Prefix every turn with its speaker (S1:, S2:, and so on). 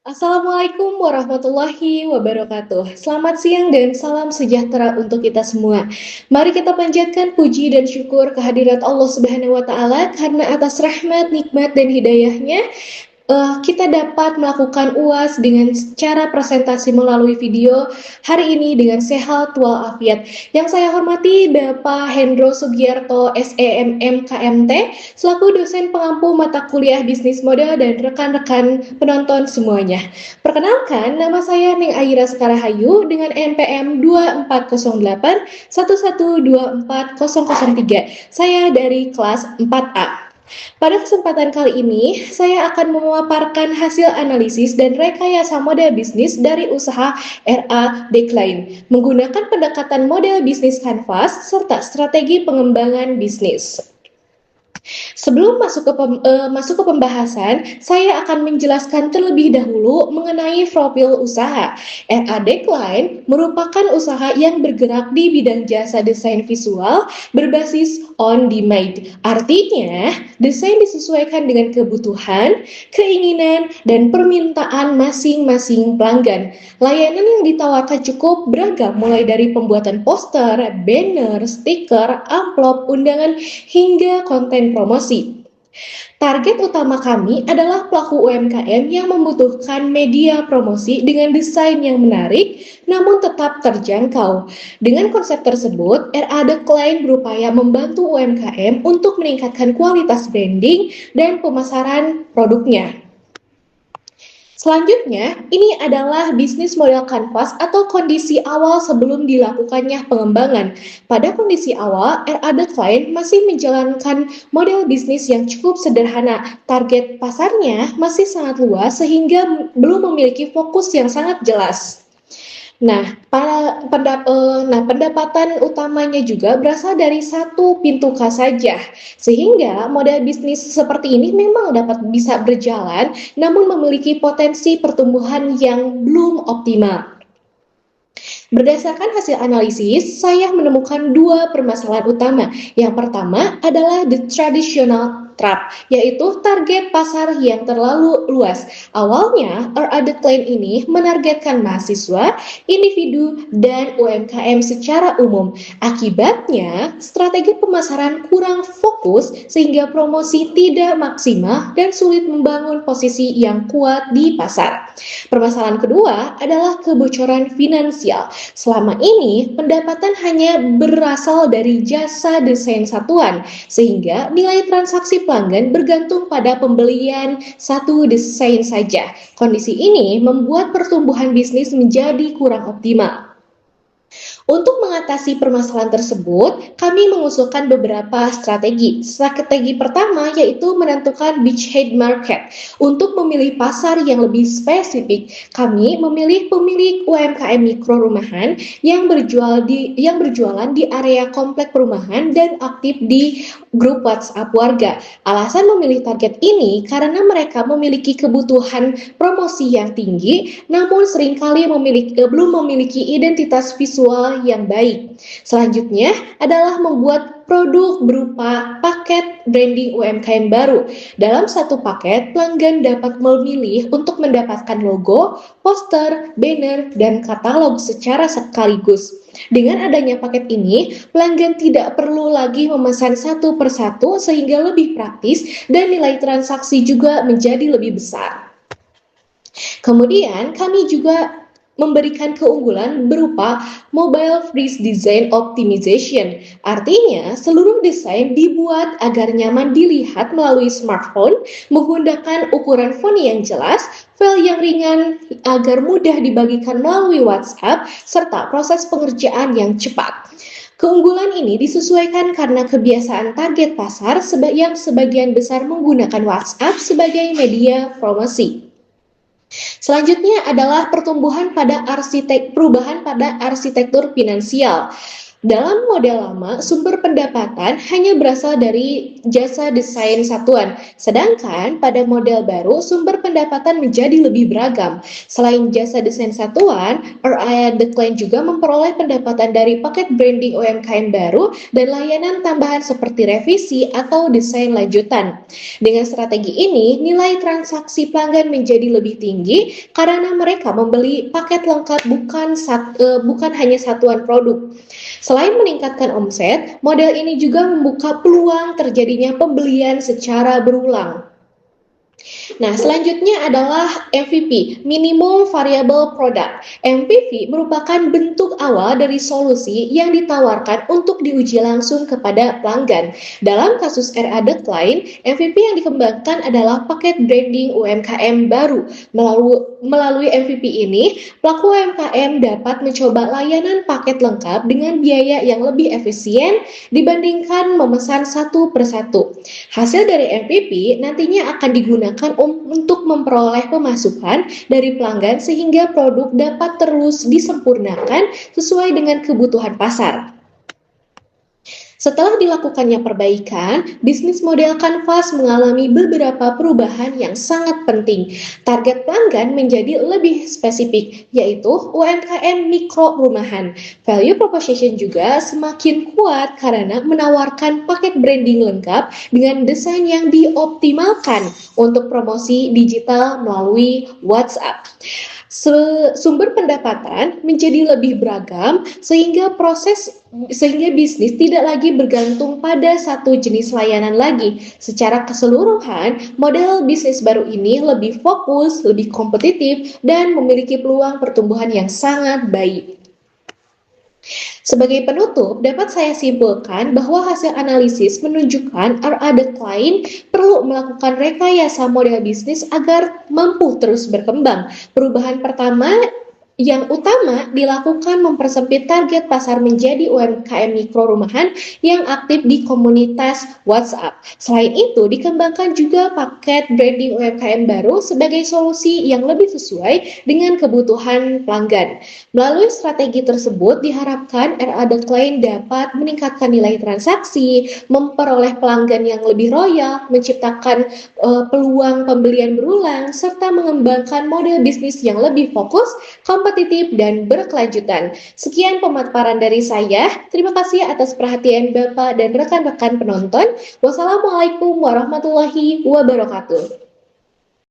S1: Assalamualaikum warahmatullahi wabarakatuh. Selamat siang dan salam sejahtera untuk kita semua. Mari kita panjatkan puji dan syukur kehadirat Allah Subhanahu wa taala karena atas rahmat, nikmat dan hidayahnya kita dapat melakukan UAS dengan cara presentasi melalui video hari ini dengan sehat walafiat. Yang saya hormati Bapak Hendro Sugiarto SEMM KMT selaku dosen pengampu mata kuliah bisnis model dan rekan-rekan penonton semuanya. Perkenalkan, nama saya Ning Aira Sekarahayu dengan NPM 2408 1124 003. Saya dari kelas 4A. Pada kesempatan kali ini, saya akan memaparkan hasil analisis dan rekayasa model bisnis dari usaha RA Decline menggunakan pendekatan model bisnis kanvas serta strategi pengembangan bisnis. Sebelum masuk ke pembahasan, saya akan menjelaskan terlebih dahulu mengenai profil usaha. RA Decline merupakan usaha yang bergerak di bidang jasa desain visual berbasis on demand. Artinya, desain disesuaikan dengan kebutuhan, keinginan, dan permintaan masing-masing pelanggan. Layanan yang ditawarkan cukup beragam, mulai dari pembuatan poster, banner, stiker, amplop, undangan, hingga konten promosi. Target utama kami adalah pelaku UMKM yang membutuhkan media promosi dengan desain yang menarik namun tetap terjangkau. Dengan konsep tersebut, RA Decline berupaya membantu UMKM untuk meningkatkan kualitas branding dan pemasaran produknya. Selanjutnya, ini adalah bisnis model kanvas atau kondisi awal sebelum dilakukannya pengembangan. Pada kondisi awal, RA Decline masih menjalankan model bisnis yang cukup sederhana. Target pasarnya masih sangat luas sehingga belum memiliki fokus yang sangat jelas. Nah, pendapatan utamanya juga berasal dari satu pintu kas saja, sehingga model bisnis seperti ini memang dapat bisa berjalan, namun memiliki potensi pertumbuhan yang belum optimal. Berdasarkan hasil analisis, saya menemukan dua permasalahan utama. Yang pertama adalah the traditional trap, yaitu target pasar yang terlalu luas. Awalnya, RA Decline ini menargetkan mahasiswa, individu, dan UMKM secara umum. Akibatnya, strategi pemasaran kurang fokus sehingga promosi tidak maksimal dan sulit membangun posisi yang kuat di pasar. Permasalahan kedua adalah kebocoran finansial. Selama ini, pendapatan hanya berasal dari jasa desain satuan, sehingga nilai transaksi pelanggan bergantung pada pembelian satu desain saja. Kondisi ini membuat pertumbuhan bisnis menjadi kurang optimal. Untuk mengatasi permasalahan tersebut, kami mengusulkan beberapa strategi. Strategi pertama yaitu menentukan beachhead market. Untuk memilih pasar yang lebih spesifik, kami memilih pemilik UMKM mikro rumahan yang berjualan di area komplek perumahan dan aktif di grup WhatsApp warga. Alasan memilih target ini karena mereka memiliki kebutuhan promosi yang tinggi, namun seringkali belum memiliki identitas visual yang baik. Selanjutnya adalah membuat produk berupa paket branding UMKM baru. Dalam satu paket, pelanggan dapat memilih untuk mendapatkan logo, poster, banner, dan katalog secara sekaligus. Dengan adanya paket ini, pelanggan tidak perlu lagi memesan satu persatu sehingga lebih praktis dan nilai transaksi juga menjadi lebih besar. Kemudian kami juga memberikan keunggulan berupa mobile freeze design optimization. Artinya, seluruh desain dibuat agar nyaman dilihat melalui smartphone, menggunakan ukuran font yang jelas, file yang ringan agar mudah dibagikan melalui WhatsApp, serta proses pengerjaan yang cepat. Keunggulan ini disesuaikan karena kebiasaan target pasar yang sebagian besar menggunakan WhatsApp sebagai media promosi. Selanjutnya adalah perubahan pada arsitektur finansial. Dalam model lama, sumber pendapatan hanya berasal dari jasa desain satuan. Sedangkan pada model baru, sumber pendapatan menjadi lebih beragam. Selain jasa desain satuan, RIA The Client juga memperoleh pendapatan dari paket branding UMKM baru dan layanan tambahan seperti revisi atau desain lanjutan. Dengan strategi ini, nilai transaksi pelanggan menjadi lebih tinggi karena mereka membeli paket lengkap bukan hanya satuan produk. Selain meningkatkan omset, model ini juga membuka peluang terjadinya pembelian secara berulang. Nah, selanjutnya adalah MVP, Minimum Variable Product. MVV merupakan bentuk awal dari solusi yang ditawarkan untuk diuji langsung kepada pelanggan. Dalam kasus RA Decline, MVP yang dikembangkan adalah paket branding UMKM baru. Melalui MVP ini, pelaku UMKM dapat mencoba layanan paket lengkap dengan biaya yang lebih efisien dibandingkan memesan satu persatu. Hasil dari MVP nantinya akan digunakan untuk memperoleh pemasukan dari pelanggan sehingga produk dapat terus disempurnakan sesuai dengan kebutuhan pasar. Setelah dilakukannya perbaikan, bisnis model Canvas mengalami beberapa perubahan yang sangat penting. Target pelanggan menjadi lebih spesifik, yaitu UMKM mikro rumahan. Value proposition juga semakin kuat karena menawarkan paket branding lengkap dengan desain yang dioptimalkan untuk promosi digital melalui WhatsApp. Sumber pendapatan menjadi lebih beragam sehingga bisnis tidak lagi bergantung pada satu jenis layanan lagi. Secara keseluruhan, model bisnis baru ini lebih fokus, lebih kompetitif, dan memiliki peluang pertumbuhan yang sangat baik. Sebagai penutup, dapat saya simpulkan bahwa hasil analisis menunjukkan RA Decline perlu melakukan rekayasa model bisnis agar mampu terus berkembang. Perubahan pertama yang utama dilakukan mempersempit target pasar menjadi UMKM mikro rumahan yang aktif di komunitas WhatsApp. Selain itu, dikembangkan juga paket branding UMKM baru sebagai solusi yang lebih sesuai dengan kebutuhan pelanggan. Melalui strategi tersebut, diharapkan RA Decline dapat meningkatkan nilai transaksi, memperoleh pelanggan yang lebih loyal, menciptakan peluang pembelian berulang, serta mengembangkan model bisnis yang lebih fokus, kompetitif, dan berkelanjutan. Sekian pemaparan dari saya. Terima kasih atas perhatian Bapak dan rekan-rekan penonton. Wassalamualaikum warahmatullahi wabarakatuh.